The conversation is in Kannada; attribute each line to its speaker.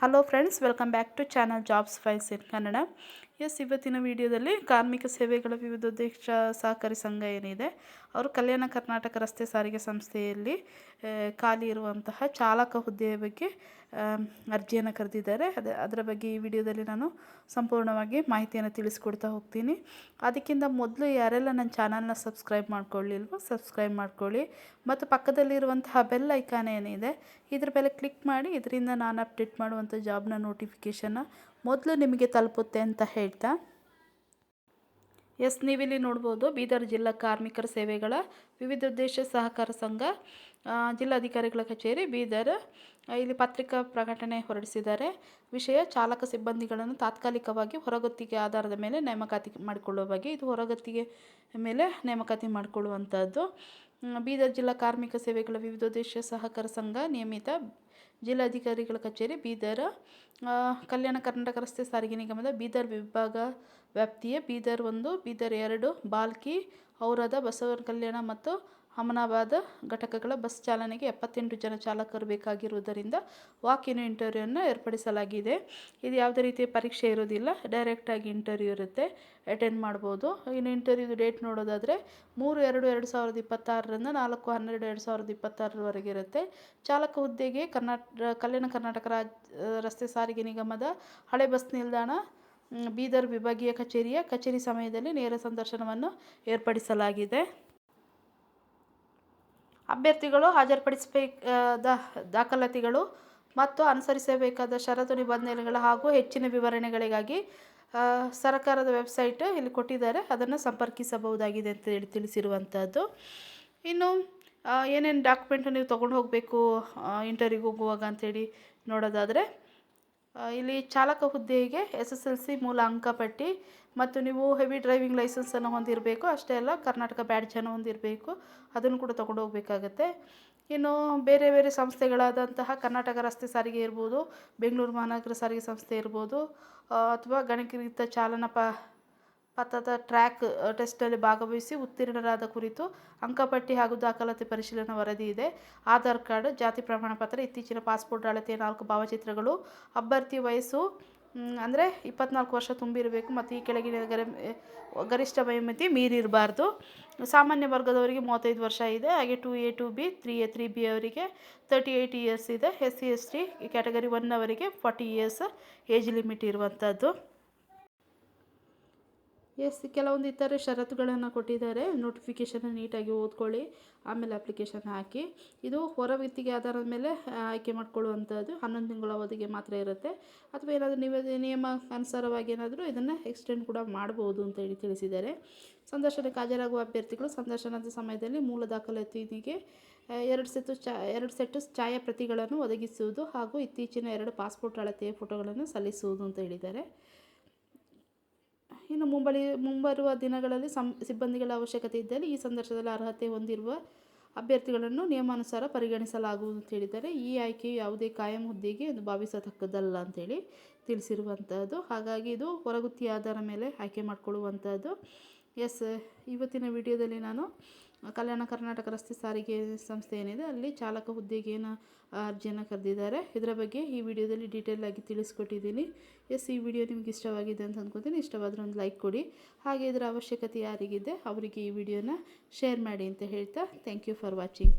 Speaker 1: Hello friends, welcome back to channel jobs files in Kannada. ಇವತ್ತಿನ ವಿಡಿಯೋದಲ್ಲಿ ಕಾರ್ಮಿಕ ಸೇವೆಗಳ ವಿವಿಧೋದ್ದೇಶ ಸಹಕಾರಿ ಸಂಘ ಏನಿದೆ, ಅವರು ಕಲ್ಯಾಣ ಕರ್ನಾಟಕ ರಸ್ತೆ ಸಾರಿಗೆ ಸಂಸ್ಥೆಯಲ್ಲಿ ಖಾಲಿ ಇರುವಂತಹ ಚಾಲಕ ಹುದ್ದೆಯ ಬಗ್ಗೆ ಅರ್ಜಿಯನ್ನು ಕರೆದಿದ್ದಾರೆ. ಅದರ ಬಗ್ಗೆ ಈ ವಿಡಿಯೋದಲ್ಲಿ ನಾನು ಸಂಪೂರ್ಣವಾಗಿ ಮಾಹಿತಿಯನ್ನು ತಿಳಿಸ್ಕೊಡ್ತಾ ಹೋಗ್ತೀನಿ. ಅದಕ್ಕಿಂತ ಮೊದಲು ಯಾರೆಲ್ಲ ನನ್ನ ಚಾನಲ್ನ ಸಬ್ಸ್ಕ್ರೈಬ್ ಮಾಡ್ಕೊಳ್ಳಿಲ್ವೋ ಸಬ್ಸ್ಕ್ರೈಬ್ ಮಾಡ್ಕೊಳ್ಳಿ, ಮತ್ತು ಪಕ್ಕದಲ್ಲಿರುವಂತಹ ಬೆಲ್ ಐಕಾನ್ ಏನಿದೆ ಇದ್ರ ಮೇಲೆ ಕ್ಲಿಕ್ ಮಾಡಿ. ಇದರಿಂದ ನಾನು ಅಪ್ಡೇಟ್ ಮಾಡುವಂಥ ಜಾಬ್ನ ನೋಟಿಫಿಕೇಷನ್ನ ಮೊದಲು ನಿಮಗೆ ತಲುಪುತ್ತೆ ಅಂತ ಹೇಳ್ತಾ, ನೀವಿಲ್ಲಿ ನೋಡ್ಬೋದು, ಬೀದರ್ ಜಿಲ್ಲಾ ಕಾರ್ಮಿಕರ ಸೇವೆಗಳ ವಿವಿಧೋದ್ದೇಶ ಸಹಕಾರ ಸಂಘ, ಜಿಲ್ಲಾಧಿಕಾರಿಗಳ ಕಚೇರಿ ಬೀದರ್, ಇಲ್ಲಿ ಪತ್ರಿಕಾ ಪ್ರಕಟಣೆ ಹೊರಡಿಸಿದ್ದಾರೆ. ವಿಷಯ: ಚಾಲಕ ಸಿಬ್ಬಂದಿಗಳನ್ನು ತಾತ್ಕಾಲಿಕವಾಗಿ ಹೊರಗುತ್ತಿಗೆ ಆಧಾರದ ಮೇಲೆ ನೇಮಕಾತಿ ಮಾಡಿಕೊಳ್ಳುವ ಬಗ್ಗೆ. ಇದು ಹೊರಗುತ್ತಿಗೆ ಮೇಲೆ ನೇಮಕಾತಿ ಮಾಡಿಕೊಳ್ಳುವಂಥದ್ದು. ಬೀದರ್ ಜಿಲ್ಲಾ ಕಾರ್ಮಿಕ ಸೇವೆಗಳ ವಿವಿಧೋದ್ದೇಶ ಸಹಕಾರ ಸಂಘ ನಿಯಮಿತ ಜಿಲ್ಲಾಧಿಕಾರಿಗಳ ಕಚೇರಿ ಬೀದರ್, ಕಲ್ಯಾಣ ಕರ್ನಾಟಕ ರಸ್ತೆ ಸಾರಿಗೆ ನಿಗಮದ ಬೀದರ್ ವಿಭಾಗ ವ್ಯಾಪ್ತಿಯ ಬೀದರ್ 1, ಬೀದರ್ 2, ಬಾಲ್ಕಿ, ಔರಾದ, ಬಸವನ ಕಲ್ಯಾಣ ಮತ್ತು ಅಮನಾಬಾದ್ ಘಟಕಗಳ ಬಸ್ ಚಾಲನೆಗೆ 78 ಜನ ಚಾಲಕರು ಬೇಕಾಗಿರುವುದರಿಂದ ವಾಕ್ ಇನ್ ಇಂಟರ್ವ್ಯೂವನ್ನು ಏರ್ಪಡಿಸಲಾಗಿದೆ. ಇದು ಯಾವುದೇ ರೀತಿಯ ಪರೀಕ್ಷೆ ಇರೋದಿಲ್ಲ, ಡೈರೆಕ್ಟಾಗಿ ಇಂಟರ್ವ್ಯೂ ಇರುತ್ತೆ, ಅಟೆಂಡ್ ಮಾಡ್ಬೋದು. ಇನ್ನು ಇಂಟರ್ವ್ಯೂದು ಡೇಟ್ ನೋಡೋದಾದರೆ 3/2/2026ರಿಂದ 4/12/2026ರವರೆಗೆ ಇರುತ್ತೆ. ಚಾಲಕ ಹುದ್ದೆಗೆ ಕಲ್ಯಾಣ ಕರ್ನಾಟಕ ರಸ್ತೆ ಸಾರಿಗೆ ನಿಗಮದ ಹಳೆ ಬಸ್ ನಿಲ್ದಾಣ ಬೀದರ್ ವಿಭಾಗೀಯ ಕಚೇರಿ ಸಮಯದಲ್ಲಿ ನೇರ ಸಂದರ್ಶನವನ್ನು ಏರ್ಪಡಿಸಲಾಗಿದೆ. ಅಭ್ಯರ್ಥಿಗಳು ಹಾಜರುಪಡಿಸಬೇಕಾದ ದಾಖಲಾತಿಗಳು ಮತ್ತು ಅನುಸರಿಸಬೇಕಾದ ಷರತ್ತು ನಿಬಂಧನೆಗಳ ಹಾಗೂ ಹೆಚ್ಚಿನ ವಿವರಣೆಗಳಿಗಾಗಿ ಸರ್ಕಾರದ ವೆಬ್ಸೈಟ್ ಇಲ್ಲಿ ಕೊಟ್ಟಿದ್ದಾರೆ, ಅದನ್ನು ಸಂಪರ್ಕಿಸಬಹುದಾಗಿದೆ ಅಂತ ಹೇಳಿ ತಿಳಿಸಿರುವಂಥದ್ದು. ಇನ್ನು ಏನೇನು ಡಾಕ್ಯುಮೆಂಟ್ ನೀವು ತೊಗೊಂಡು ಹೋಗಬೇಕು ಇಂಟರ್ವ್ಯೂಗೆ ಹೋಗುವಾಗ ಅಂಥೇಳಿ ನೋಡೋದಾದರೆ, ಇಲ್ಲಿ ಚಾಲಕ ಹುದ್ದೆಗೆ SSLC ಮೂಲ ಅಂಕಪಟ್ಟಿ ಮತ್ತು ನೀವು ಹೆವಿ ಡ್ರೈವಿಂಗ್ ಲೈಸೆನ್ಸನ್ನು ಹೊಂದಿರಬೇಕು. ಅಷ್ಟೇ ಅಲ್ಲ, ಕರ್ನಾಟಕ ಬ್ಯಾಡ್ಜನ್ನು ಹೊಂದಿರಬೇಕು, ಅದನ್ನು ಕೂಡ ತೊಗೊಂಡು ಹೋಗಬೇಕಾಗತ್ತೆ. ಇನ್ನು ಬೇರೆ ಬೇರೆ ಸಂಸ್ಥೆಗಳಾದಂತಹ ಕರ್ನಾಟಕ ರಸ್ತೆ ಸಾರಿಗೆ ಇರ್ಬೋದು, ಬೆಂಗಳೂರು ಮಹಾನಗರ ಸಾರಿಗೆ ಸಂಸ್ಥೆ ಇರ್ಬೋದು, ಅಥವಾ ಗಣಕೀಕೃತ ಚಾಲನಾ ಪಥದ ಟ್ರ್ಯಾಕ್ ಟೆಸ್ಟಲ್ಲಿ ಭಾಗವಹಿಸಿ ಉತ್ತೀರ್ಣರಾದ ಕುರಿತು ಅಂಕಪಟ್ಟಿ ಹಾಗೂ ದಾಖಲಾತಿ ಪರಿಶೀಲನಾ ವರದಿ ಇದೆ. ಆಧಾರ್ ಕಾರ್ಡ್, ಜಾತಿ ಪ್ರಮಾಣ ಪತ್ರ, ಇತ್ತೀಚಿನ ಪಾಸ್ಪೋರ್ಟ್ ಅಳತೆಯ 4 ಭಾವಚಿತ್ರಗಳು, ಅಭ್ಯರ್ಥಿ ವಯಸ್ಸು ಅಂದರೆ 24 ವರ್ಷ ತುಂಬಿರಬೇಕು ಮತ್ತು ಈ ಕೆಳಗಿನ ಗರಿಷ್ಠ ವಯೋಮಿತಿ ಮೀರಿರಬಾರ್ದು. ಸಾಮಾನ್ಯ ವರ್ಗದವರಿಗೆ 35 ವರ್ಷ ಇದೆ. ಹಾಗೆ 2A 2B 3A 3B ಅವರಿಗೆ 38 ಇಯರ್ಸ್ ಇದೆ. SC ST ಕ್ಯಾಟಗರಿ 1 ಅವರಿಗೆ 40 ಇಯರ್ಸ್ ಏಜ್ ಲಿಮಿಟ್ ಇರುವಂಥದ್ದು. ಕೆಲವೊಂದು ಇತರೆ ಷರತ್ತುಗಳನ್ನು ಕೊಟ್ಟಿದ್ದಾರೆ. ನೋಟಿಫಿಕೇಷನ್ನ ನೀಟಾಗಿ ಓದ್ಕೊಳ್ಳಿ, ಆಮೇಲೆ ಅಪ್ಲಿಕೇಶನ್ ಹಾಕಿ. ಇದು ಹೊರಗುತ್ತಿಗೆ ಆಧಾರದ ಮೇಲೆ ಆಯ್ಕೆ ಮಾಡ್ಕೊಳ್ಳುವಂಥದ್ದು. 11 ತಿಂಗಳ ಅವಧಿಗೆ ಮಾತ್ರ ಇರುತ್ತೆ, ಅಥವಾ ಏನಾದರೂ ನಿಯಮ ಅನುಸಾರವಾಗಿ ಏನಾದರೂ ಇದನ್ನು ಎಕ್ಸ್ಟೆಂಡ್ ಕೂಡ ಮಾಡ್ಬೋದು ಅಂತ ಹೇಳಿ ತಿಳಿಸಿದ್ದಾರೆ. ಸಂದರ್ಶನಕ್ಕೆ ಹಾಜರಾಗುವ ಅಭ್ಯರ್ಥಿಗಳು ಸಂದರ್ಶನದ ಸಮಯದಲ್ಲಿ ಮೂಲ ದಾಖಲಾತಿಗೆ 2 ಸೆಟ್ಟು ಛಾಯಾಪ್ರತಿಗಳನ್ನು ಒದಗಿಸುವುದು ಹಾಗೂ ಇತ್ತೀಚಿನ 2 ಪಾಸ್ಪೋರ್ಟ್ ಅಳತೆಯ ಫೋಟೋಗಳನ್ನು ಸಲ್ಲಿಸುವುದು ಅಂತ ಹೇಳಿದ್ದಾರೆ. ಇನ್ನು ಮುಂಬರುವ ದಿನಗಳಲ್ಲಿ ಸಿಬ್ಬಂದಿಗಳ ಅವಶ್ಯಕತೆ ಇದ್ದಲ್ಲಿ ಈ ಸಂದರ್ಶನದಲ್ಲಿ ಅರ್ಹತೆ ಹೊಂದಿರುವ ಅಭ್ಯರ್ಥಿಗಳನ್ನು ನಿಯಮಾನುಸಾರ ಪರಿಗಣಿಸಲಾಗುವುದು ಅಂತ ಹೇಳಿದ್ದಾರೆ. ಈ ಆಯ್ಕೆಯು ಯಾವುದೇ ಕಾಯಂ ಹುದ್ದೆಗೆ ಭಾವಿಸತಕ್ಕದ್ದಲ್ಲ ಅಂತೇಳಿ ತಿಳಿಸಿರುವಂಥದ್ದು. ಹಾಗಾಗಿ ಇದು ಹೊರಗುತ್ತಿಗೆ ಆಧಾರ ಮೇಲೆ ಆಯ್ಕೆ ಮಾಡಿಕೊಳ್ಳುವಂಥದ್ದು. ಇವತ್ತಿನ ವಿಡಿಯೋದಲ್ಲಿ ನಾನು ಕಲ್ಯಾಣ ಕರ್ನಾಟಕ ರಸ್ತೆ ಸಾರಿಗೆ ಸಂಸ್ಥೆ ಏನಿದೆ ಅಲ್ಲಿ ಚಾಲಕ ಹುದ್ದೆಗೆ ಏನು ಅರ್ಜಿಯನ್ನು ಕರೆದಿದ್ದಾರೆ ಇದರ ಬಗ್ಗೆ ಈ ವಿಡಿಯೋದಲ್ಲಿ ಡೀಟೇಲ್ ಆಗಿ ತಿಳಿಸ್ಕೊಟ್ಟಿದ್ದೀನಿ. ಈ ವಿಡಿಯೋ ನಿಮ್ಗೆ ಇಷ್ಟವಾಗಿದೆ ಅಂತ ಅಂದ್ಕೊತೀನಿ. ಇಷ್ಟವಾದರೆ ಒಂದು ಲೈಕ್ ಕೊಡಿ, ಹಾಗೆ ಇದರ ಅವಶ್ಯಕತೆ ಯಾರಿಗಿದೆ ಅವರಿಗೆ ಈ ವಿಡಿಯೋನ ಶೇರ್ ಮಾಡಿ ಅಂತ ಹೇಳ್ತಾ, ಥ್ಯಾಂಕ್ ಯು ಫಾರ್ ವಾಚಿಂಗ್.